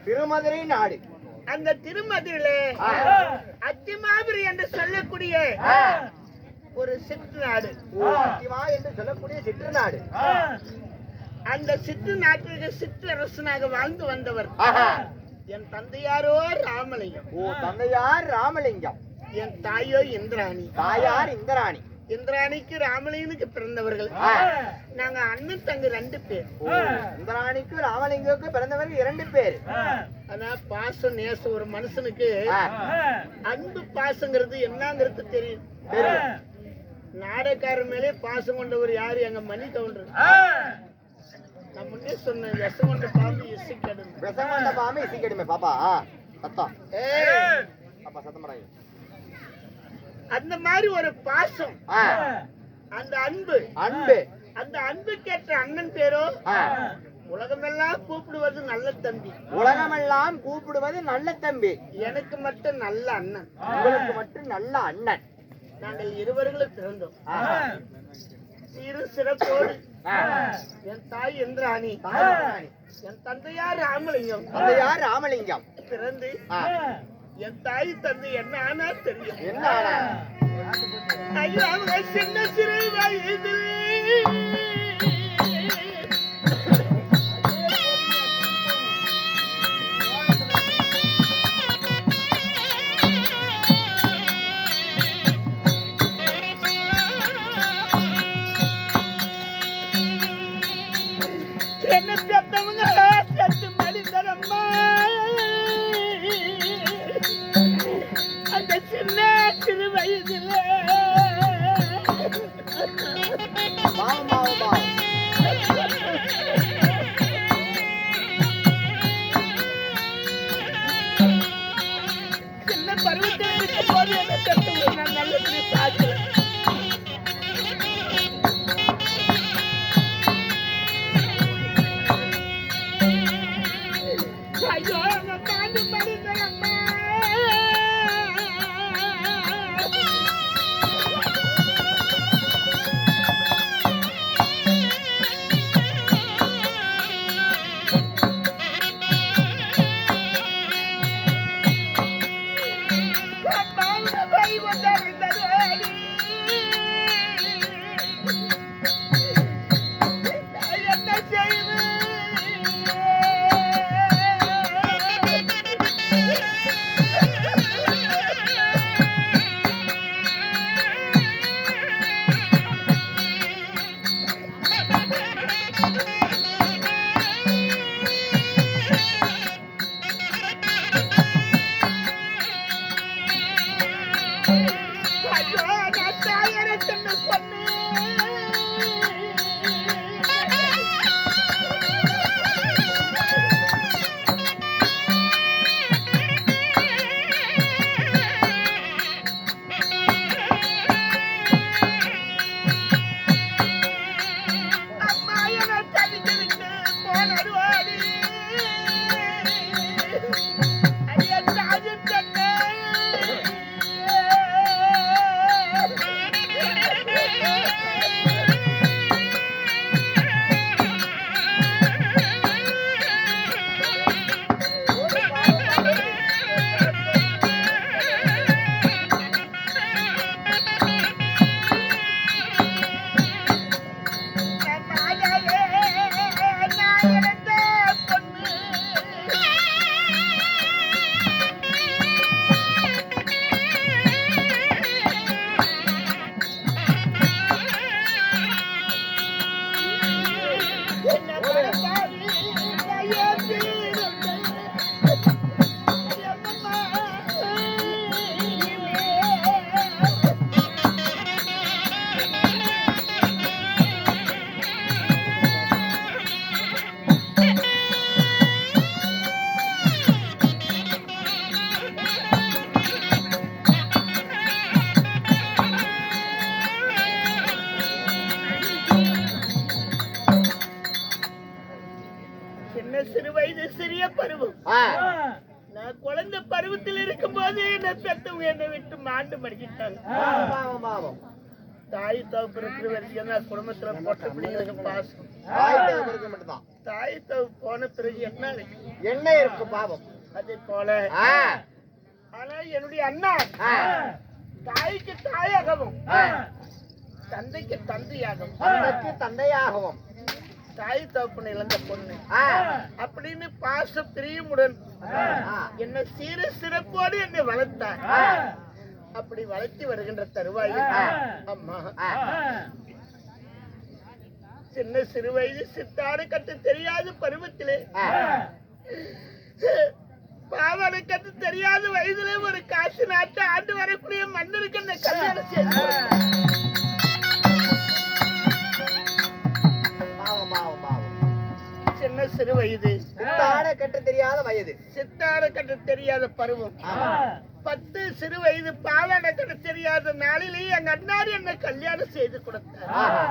திருமதுரை நாடு. அந்த திருமதுரையிலே அத்திமாபுரி என்று சொல்லக்கூடிய ஒரு சிற்று நாடு. என்று சொல்லக்கூடிய சிற்று நாடு. அந்த சிற்று நாட்டிற்கு சிற்றரசனாக வாழ்ந்து வந்தவர் என் தந்தையாரோ ராமலிங்கம். தந்தையார் ராமலிங்கம். என் தாயோ இந்திராணி. தாயார் இந்திராணி. இந்திராணிக்கு ராமலிங்கனுக்கு பிறந்தவர்கள். நாங்க அண்ணன் தங்க 2 பேர். இந்திராணிக்கு ராமலிங்கனுக்கு பிறந்தவர்கள் 2 பேர். ஆனா பாசம் நேசம் ஒரு மனுஷனுக்கு அன்பு பாசங்கிறது என்னங்கிறது தெரியும். நாடகார மேலே பாசம் கொண்டவர் யாரு? எங்க மணி கவுண்டர். நான் முன்னே சொன்னேன், விஷம் கொண்ட பாம்பு இசைக்கடும். விஷம் கொண்ட பாம்பு இசைக்கடுமே. பாப்பா சத்தம். பாப்பா சத்தம் படாது. அந்த மாதிரி ஒரு பாசம், அந்த அன்பு. அந்த அன்புக்கேற்ற அண்ணன் பேரோ உலகமெல்லாம் கூப்பிடுவது நல்ல தம்பி. உலகமெல்லாம் கூப்பிடுவது நல்ல தம்பி. எனக்கு மட்டும் நல்ல அண்ணன். உங்களுக்கு மட்டும் நல்ல அண்ணன். நாங்கள் இருவர்களும் பிறந்தோம். சிறு சிறப்போடு என் தாய் இந்திராணி, என் தந்தையார் ராமலிங்கம். தந்தையார் ராமலிங்கம் பிறந்து என் தாய் தந்தை என்ன ஆனா தெரியும். என்ன ஆனா? ஐயோ, அவங்க சின்ன சிறு வயதில் என்ன பெத்தவங்க செத்து மனிதரம்மா. அந்த சின்ன சிறு வயதில் சின்ன பருவத்தில் இருக்கும் போது என்ன பெத்தவங்க நான் நல்லபடி பார்க்கிறேன். ஐயோ, அவங்க தாண்டி மனிதரம்மா. என்ன செய்வேன்? ஐயோ, நான் தாயரை சொன்ன பொண்ணு. அம்மா என்னை தவித்து விட்டு போனருவாடி. ஐயா, தாஜு சொன்ன சிறு வயது சிறிய பருவம். நான் குழந்தை பருவத்தில் இருக்கும் போது என்ன பெத்தவங்க என்னை விட்டு மாண்டு மடிக்கிட்டாங்க. தாய் தகப்பு இருக்கிற வரைக்கும் தான் குடும்பத்துல பொட்ட பிள்ளைங்களுக்கு பாசம். தாய் தகப்பனுக்கு மட்டும்தான். தாய் தகப்பு போன பிறகு என்ன இருக்கு? என்ன இருக்கு பாவம்? அதே போல ஆ, ஆனா என்னுடைய அண்ணா ஆ, தாய்க்கு தாயாகவும் தந்தைக்கு தந்தையாகவும் தந்தைக்கு தந்தையாகவும் தாய் தகப்பனை இழந்த பொண்ணு ஆ, அப்படின்னு பாச பிரியமுடன் ஆ, என்ன சீர சிறப்போடு என்னை வளர்த்தார். ஆ, அப்படி வளர்த்தி வருகின்ற தருவாயில் அம்மா ஆ, சின்ன சிறு வயது சித்தாடு கட்டு தெரியாத பருவத்திலே ஆ, பாவாடை கட்டு தெரியாத வயதிலே ஒரு காசு நாட்டு ஆண்டு வரக்கூடிய மன்னருக்கு என்ன கல்யாணம் செய்து பாவம் பாவம் பாவம். சின்ன சிறு வயது சித்தாடை கட்ட தெரியாத வயது. சித்தாடு கட்டு தெரியாத பருவம் ஆமா. 10 சிறு வயது பாவாடை கட்டு தெரியாத நாளிலேயே எங்க அண்ணாரு என்ன கல்யாணம் செய்து கொடுத்தார். ஆஹா.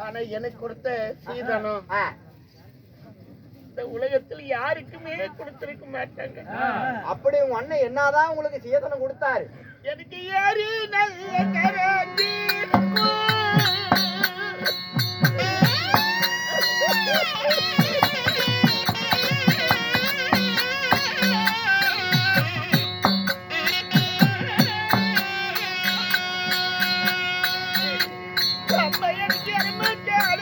ஆனா எனக்கு கொடுத்த சீதனம் ஆ, இந்த உலகத்தில் யாருக்குமே கொடுத்திருக்க மாட்டாங்க. அப்படி உங்க அண்ணன் என்னதான் உங்களுக்கு சீதனம் கொடுத்தாரு? எனக்கு யாரு நல்ல கராஞ்சி அம்மா எனக்கு அருமைக்கார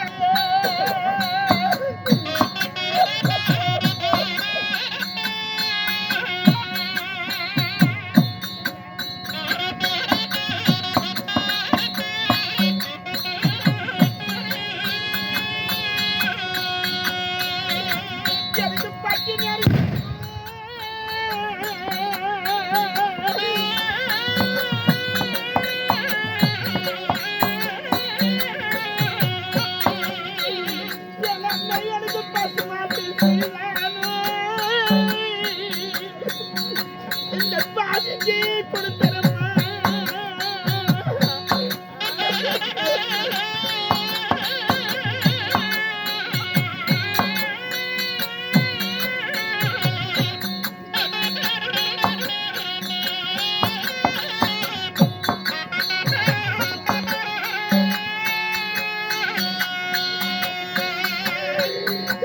எனக்கு பட்டி எனக்கு பசுமாட்டு இந்த பாதிக்கு கொடுத்துருமா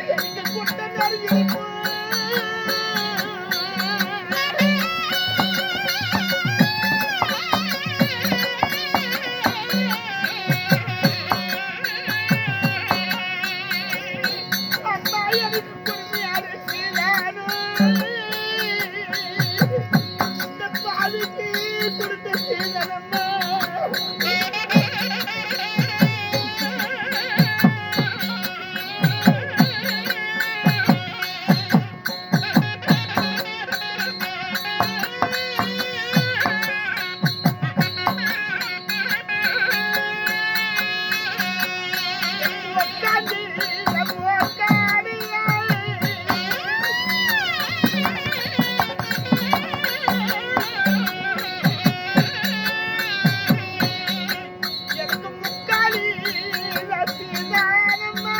எனக்கு குட்ட நறுங்கிருக்கும் அம்மா எனக்கு குடுமையான சீதானு இந்த பாதிக்கு கொடுத்த சீதனம்மா உக்காந்து நம்ம உக்காடியா எனக்கு முக்காலி ரசிதானம்மா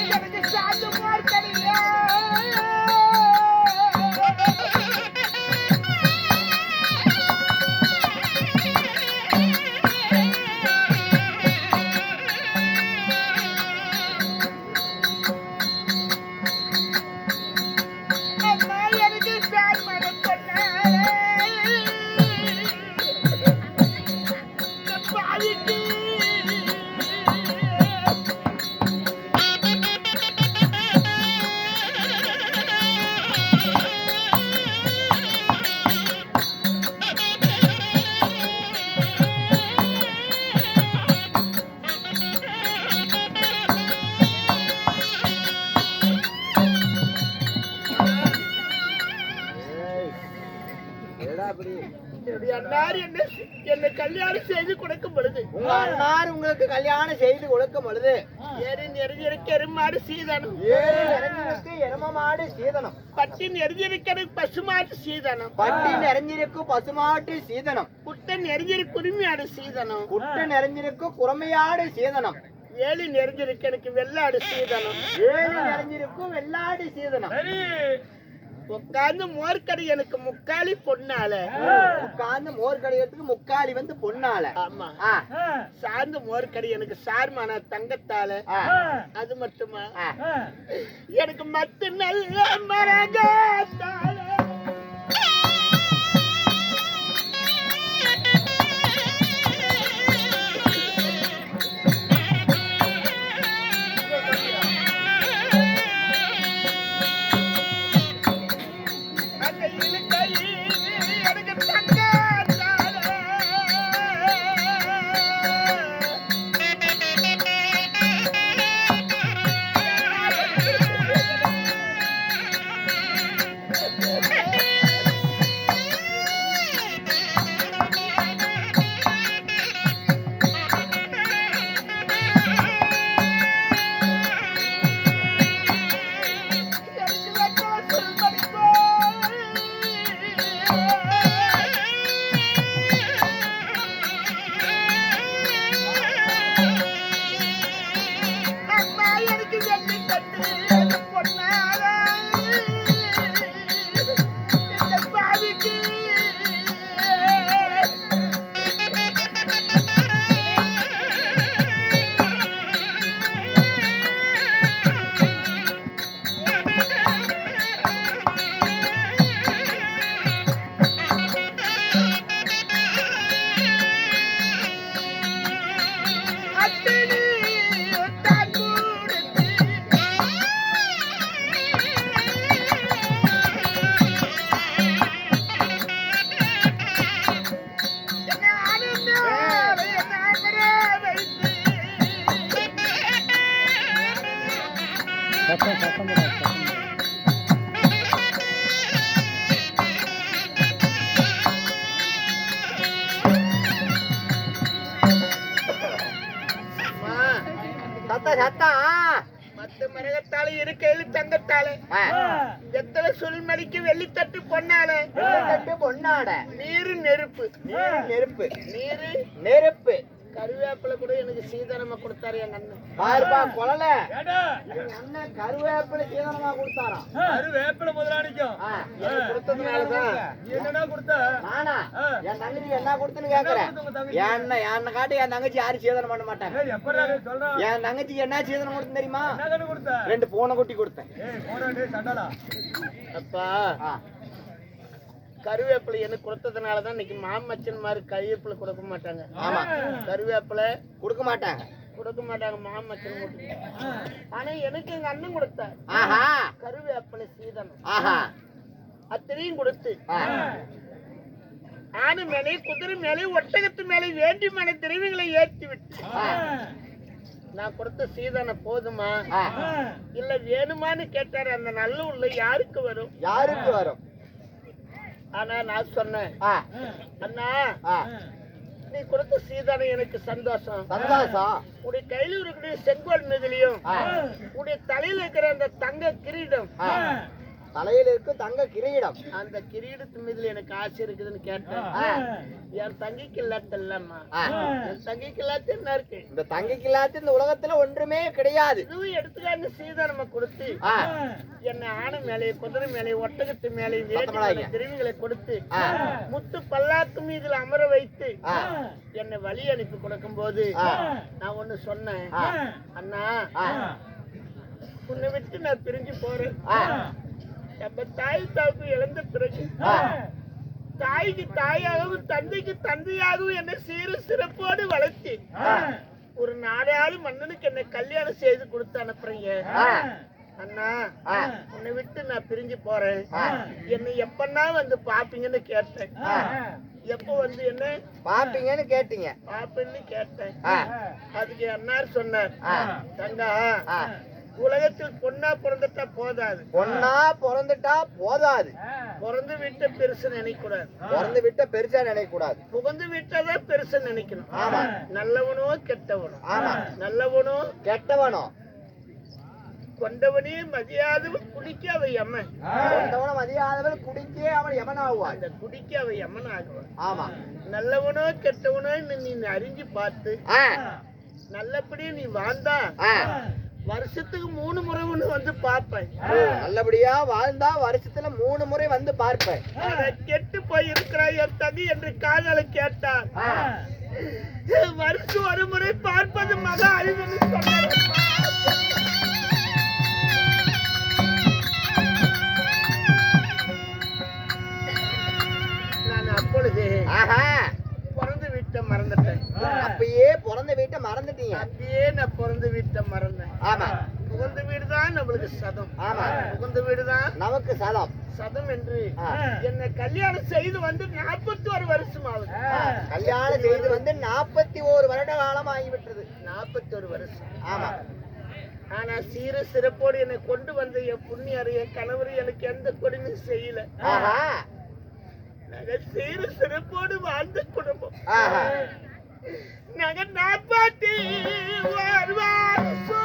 எனக்கு சாந்து மார்க்கடியா அம்மா எனக்கு சார் மனம் பண்ணாலே இந்த பாதிக்கு ஏய், ஏடா அப்படி? என்னுடைய அண்ணார் என்னை கல்யாணம் செய்து கொடுக்கும் பொழுது உங்க அண்ணார் உங்களுக்கு கல்யாணம் செய்து கொடுக்கும் பொழுது ஏரின் எரிஞ்சிருக்க எருமாடு சீதனம் ஏறு நிறைஞ்சிருக்கு எருமமாடு சீதனம் பட்டின் எரிஞ்சிருக்கிறது பசுமாட்டு சீதனம் பட்டி நிறைஞ்சிருக்கு பசுமாட்டு சீதனம் குட்டன் எரிஞ்சிருக்கு குருமியாடு சீதனம் குட்டு நிறைஞ்சிருக்கு குறமையாடு சீதனம் ஏழி நெறிஞ்சிருக்கு எனக்கு வெள்ளாடு சீதனம் ஏழு நிறைஞ்சிருக்கு வெள்ளாடு சீதனம் உட்கார்ந்து மோர்க்கடை எனக்கு முக்காலி பொண்ணால உட்கார்ந்து மோர் கடையத்துக்கு முக்காலி வந்து பொண்ணால ஆமா ஆ, சார்ந்து மோர்க்கடை எனக்கு சார்மான தங்கத்தால ஆ, அது மட்டுமா ஆ. எனக்கு மத்து நல்ல மரகத்தால அந்த இழுக்கையில் எனக்கு தங்கத்தால அம்மா எனக்கு வெள்ளி தட்டு எனக்கு பொன்னால இந்த பாவிக்கு அத்தனை ஒத்தான் கொடுத்து என்னை அனுமதியோடு என்னை அமர வைத்து அம்மா, சத்தா சத்தா மத்த மரகத்தால இருக்கையில் தங்கத்தால ஆ. எத்தனை சுல்மணிக்கு வெள்ளித்தட்டு பொன்னால கட்டு பொண்ணாட நீரு நெருப்பு நெருப்பு நீரு நெருப்பு கருவேப்பிலை கூட எனக்கு சீதனமா கொடுத்தாரு எங்க அண்ணன் பாருப்பா கொலல எங்க அண்ணன் கருவேப்பிலை சீதனமா கொடுத்தாராம் வேப்பில முதலாளிக்கும் ஆ, எனக்கு கொடுத்ததுனாலதான் என்னடா கொடுத்த நானா என் தங்கச்சி என்ன கொடுத்துன்னு கேக்குறேன் என்ன காட்டி என் தங்கச்சி யாரும் சீதனம் பண்ண மாட்டாங்க எப்படா சொல்றான் என் தங்கச்சிக்கு என்ன சீதனம் கொடுத்தேன் தெரியுமா என்ன கண்ணு கொடுத்த 2 பூனை குட்டி கொடுத்தேன் போடா சண்டாளா அப்பா ஆ, கருவேப்பிலை எனக்கு கொடுத்ததுனாலதான் இன்னைக்கு மாமச்சன் மாதிரி கருவேப்பிலை கொடுக்க மாட்டாங்க ஆமா கருவேப்பிலை கொடுக்க மாட்டாங்க கொடுக்க மாட்டாங்க மாமச்சன் மட்டும் ஆனா எனக்கு எங்க அண்ணன் கொடுத்தார் ஆஹா கருவேப்பிலை சீதனம் ஆஹா அத்தனையும் கொடுத்து ஆ, ஆணு மேலே குதிரை மேலே ஒட்டகத்து மேலே வேண்டி மன திரவியங்களை ஏற்றி விட்டு ஆ, நான் கொடுத்த சீதனம் போதுமா ஆ. இல்ல வேணுமான்னு கேட்டாரு அந்த நல்ல உள்ள யாருக்கு வரும் யாருக்கு வரும் ஆனா நான் சொன்னேன் ஆ, அண்ணா ஆ, நீ கொடுத்த சீதனம் எனக்கு சந்தோஷம் சந்தோஷம் உடைய கையில இருக்கக்கூடிய செங்கோல் மிதிலையும் ஆ, உடைய தலையில இருக்கிற அந்த தங்க கிரீடம் ஆ. தலையில இருக்கு தங்க கிரீடம் அந்த கிரீடத்து மீதுல எனக்கு ஆசை இருக்குதுன்னு கேட்டேன் ஆ, என் தங்கிக்கு இல்லாத இல்லம்மா ஆ. என் தங்கிக்கு இல்லாத என்ன இருக்கு இந்த தங்கைக்கு இல்லாத இந்த உலகத்துல ஒன்றுமே கிடையாது இதுவும் எடுத்துக்காட்டு சீதனமா கொடுத்து ஆ, என்னை ஆணை மேலே குதிரை மேலே ஒட்டகத்து மேலே சத்தமிடாதீங்க. திருவிகளை கொடுத்து ஆ. முத்து பல்லாக்கு மீதுல அமர வைத்து ஆ. என்னை வழி அனுப்பி கொடுக்கும் போது ஆ. நான் ஒண்ணு சொன்னேன் ஆ. அண்ணா ஆ, உன்னை விட்டு நான் பிரிஞ்சு போறேன் ஆ, நம்ம தாய் தாவுக்கு இழந்த பிறகு ஆ. தாய்க்கு தாயாகவும் தந்தைக்கு தந்தையாகவும் என்னை சீர சிறப்போடு வளர்த்தி ஒரு 4 மன்னனுக்கு என்னை கல்யாணம் செய்து கொடுத்து அனுப்புறீங்க ஆ. அண்ணா ஆ. உன்னை விட்டு நான் பிரிஞ்சு போறேன் ஆ. என்னை எப்பன்னா வந்து பாப்பீங்கன்னு கேட்டேன் ஆ. எப்ப வந்து என்ன பாப்பீங்கன்னு கேட்டீங்க பாப்பேன்னு கேட்டேன் ஆ. அதுக்கு அண்ணார் சொன்னார் ஆ. தங்கா ஆ. உலகத்தில் பொண்ணா பிறந்துட்டா போதாது, பொண்ணா பிறந்துட்டா போதாது, பிறந்து விட்ட பெருசு நினைக்கூடாது, பிறந்து விட்ட பெருசா நினைக்க கூடாது, புகுந்து விட்டதான் பெருசு நினைக்கணும். ஆமா. நல்லவனோ கெட்டவனோ, ஆமா. நல்லவனோ கெட்டவனோ கொண்டவனே மதியாதவன் குடிக்க அவை அம்மன், கொண்டவன மதியாதவன் குடிக்கே அவன் எவன் ஆகுவான், அந்த குடிக்க அவை அம்மன் ஆகுவான். ஆமா. நல்லவனோ கெட்டவனோ நீ அறிஞ்சு பார்த்து ஆ, நல்லபடியா நீ வாழ்ந்தா ஆ. வருஷத்துக்கு 3 முறை ஒண்ணு வந்து பார்ப்பேன். நல்லபடியா வாழ்ந்தா வருஷத்துல 3 முறை வந்து பார்ப்பேன். கெட்டு போய் இருக்கிறாய் என் தங்கி என்று காதல கேட்டார். ஆ. வருஷம் ஒரு முறை பார்ப்பது மக அறிவுன்னு சொன்னார். நான் அப்பொழுது ஆஹா, பிறந்து வீட்டை மறந்துட்டேன். அப்பயே பிறந்த வீட்டை மறந்துட்டீங்க. அப்படியே நான் பிறந்து வீட்டை மறந்தேன். ஆமா. புகுந்த வீடு தான் நம்மளுக்கு சதம். ஆமா. புகுந்த வீடு தான் நமக்கு சதம். சதம் என்று ஆ. என்னை கல்யாணம் செய்து வந்து 41 வருஷம் ஆகுது. கல்யாணம் செய்து வந்து 41 வருட காலம் ஆகிவிட்டது. 41 வருஷம். ஆமா. ஆனா சீர சிறப்போடு என்னை கொண்டு வந்த என் புண்ணியார் என் கணவர் எனக்கு எந்த கொடுமையும் செய்யல. ஆஹா. நாங்க சீர சிறப்போடு வாழ்ந்த குடும்பம். ஆஹா. நாங்க 41 வருஷம்.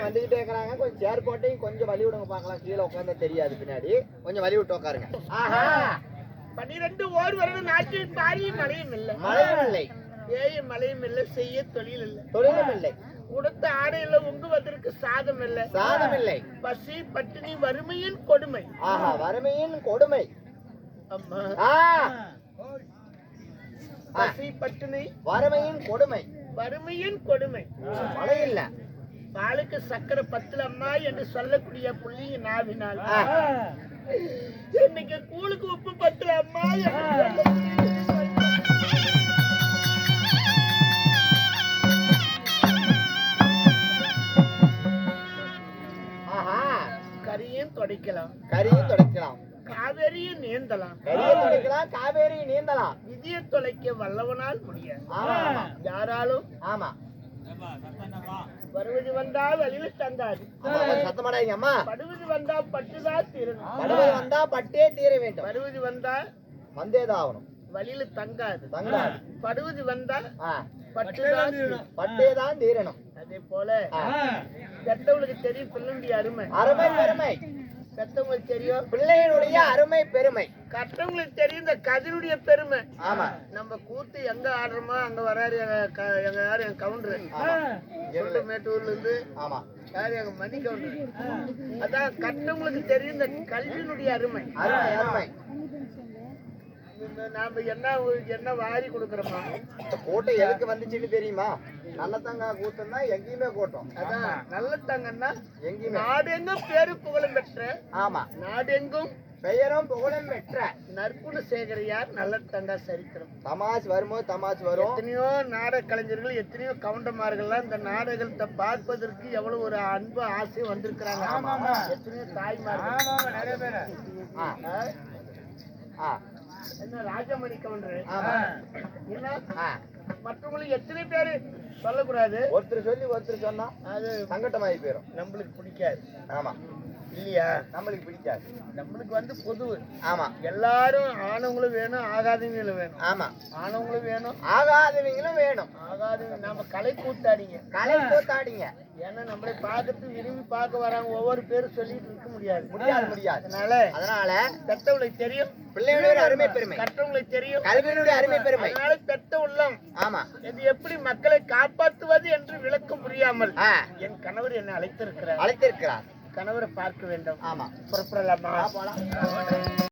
வந்துகிட்டே இருக்கிறாங்க. கொஞ்சம் சேர் போட்டு கொஞ்சம் வலி விடுங்க பார்க்கலாம். கீழே உட்கார்ந்தா தெரியாது, பின்னாடி கொஞ்சம் வலி விட்டு உட்காருங்க. ஆஹா. 12 ஓர் வருடம் நாட்டில் பாரியும் மழையும் இல்லை. மழையும் இல்லை. ஏய மலையும் இல்லை, செய்ய தொழில் இல்லை, தொழிலும் இல்லை, உடுத்த ஆடையில உங்குவதற்கு சாதம் இல்லை, சாதம் இல்லை, பசி பட்டினி வறுமையின் கொடுமை. ஆஹா வறுமையின் கொடுமை. அம்மா ஆ பசி பட்டினி வறுமையின் கொடுமை. வறுமையின் கொடுமை. மழை இல்ல, பாலுக்கு சக்கரை பத்துல அம்மா என்று சொல்லக்கூடிய புள்ளிங்க நாவினால் இன்னைக்கு கூழுக்கு உப்பு பத்துல அம்மா என்று சொல்லக்கூடிய ஆஹா கரியும் தொடைக்கலாம், கரியும் துடைக்கலாம், காவேரியும் நீந்தலாம், கரியும் துடைக்கலாம், காவேரி நீந்தலாம். விதியை தொலைக்க வல்லவனால் முடியாது. ஆமா ஆமா யாராலும் ஆமா. வருவது வந்தா வழியில தங்காது, ஆமா, கொஞ்சம் சத்தமாடாதீங்க அம்மா. படுவது வந்தா பட்டுதான் தீரணும், படுவது வந்தா பட்டே தீர வேண்டும், வருவது வந்தா வந்தேதான் ஆகணும், வழியில தங்காது, தங்காது. படுவது வந்தா ஆ, பட்டுதான் தீரணும். பட்டேதான் தீரணும். அதே போல ஆ, பெத்தவங்களுக்கு தெரியும் பிள்ளைடைய அருமை, அருமை பெருமை, பெத்தவங்களுக்கு தெரியும் பிள்ளையினுடைய அருமை பெருமை. கற்றவங்களுக்கு தெரியும் இந்த கதிருடைய பெருமை. ஆமா நம்ம கூத்து எங்க ஆடுறோமோ அங்க வராரு எங்க யாரு எங்க கவுண்டரு ஆமா சொல்ல மேட்டூர்ல இருந்து ஆமா, யாரு எங்க மணி கவுண்டரு. அதான் கற்றவங்களுக்கு தெரியும் இந்த கல்வியினுடைய அருமை. அருமை அருமை. நாம என்ன வாரி கொடுக்கறோமா, இந்த கோட்டை எதுக்கு வந்துச்சுன்னு தெரியுமா? நல்லத்தங்கா கூட்டம்னா எங்கேயுமே கூட்டம். அதான் நல்ல தங்கன்னா எங்கேயுமே. நாடெங்கும் பேரு புகழும் பெற்ற, ஆமா, நாடெங்கும் பெயரும் புகழும் பெற்ற நற்குண சேகரியார் நல்ல தங்கா சரித்திரம். தமாஷ் வரும்போது தமாஷ் வரும். எத்தனையோ நாடக கலைஞர்கள், எத்தனையோ கவுண்டமார்கள்லாம் இந்த நாடகத்தை பார்ப்பதற்கு எவ்வளவு ஒரு அன்பு ஆசை வந்திருக்கிறாங்க. எத்தனையோ தாய்மார்கள் நிறைய பேரு. ஆ, ஆ, என்ன ராஜமணி கவுண்டர் ஆமா. என்ன ஆ, மற்றவங்களுக்கு எத்தனை பேரு சொல்லக்கூடாது, ஒருத்தர் சொல்லி ஒருத்தர் சொன்னா அது சங்கட்டமாயி போயிரும். நம்மளுக்கு பிடிக்காது ஆமா, இல்லையா? நம்மளுக்கு பிடிக்காது. நம்மளுக்கு வந்து பொது ஆமா எல்லாரும் ஆணவங்களும் வேணும், ஆகாதவங்களும் வேணும். ஆமா, ஆணவங்களும் வேணும், ஆகாதவங்களும் வேணும். ஆகாதவங்க நாம கலை கூத்தாடிங்க, கலை கூத்தாடிங்க. ஏன்னா நம்மளை பார்க்கறது விரும்பி பார்க்க வராங்க, ஒவ்வொரு பேரும் சொல்லிட்டு இருக்க முடியாது. முடியாது. அதனால பெத்தவங்களுக்கு தெரியும் பிள்ளைகளுடைய அருமை பெருமை, கற்றவங்களுக்கு தெரியும் கல்வியினுடைய அருமை பெருமை. அதனால பெத்த உள்ளம் ஆமா, இது எப்படி மக்களை காப்பாற்றுவது என்று விளக்க முடியாமல் ஆ, என் கணவர் என்னை அழைத்திருக்கிறார். அழைத்திருக்கிறார். கணவரை பார்க்க வேண்டும். ஆமா, புறப்படலாமா? போலாம்.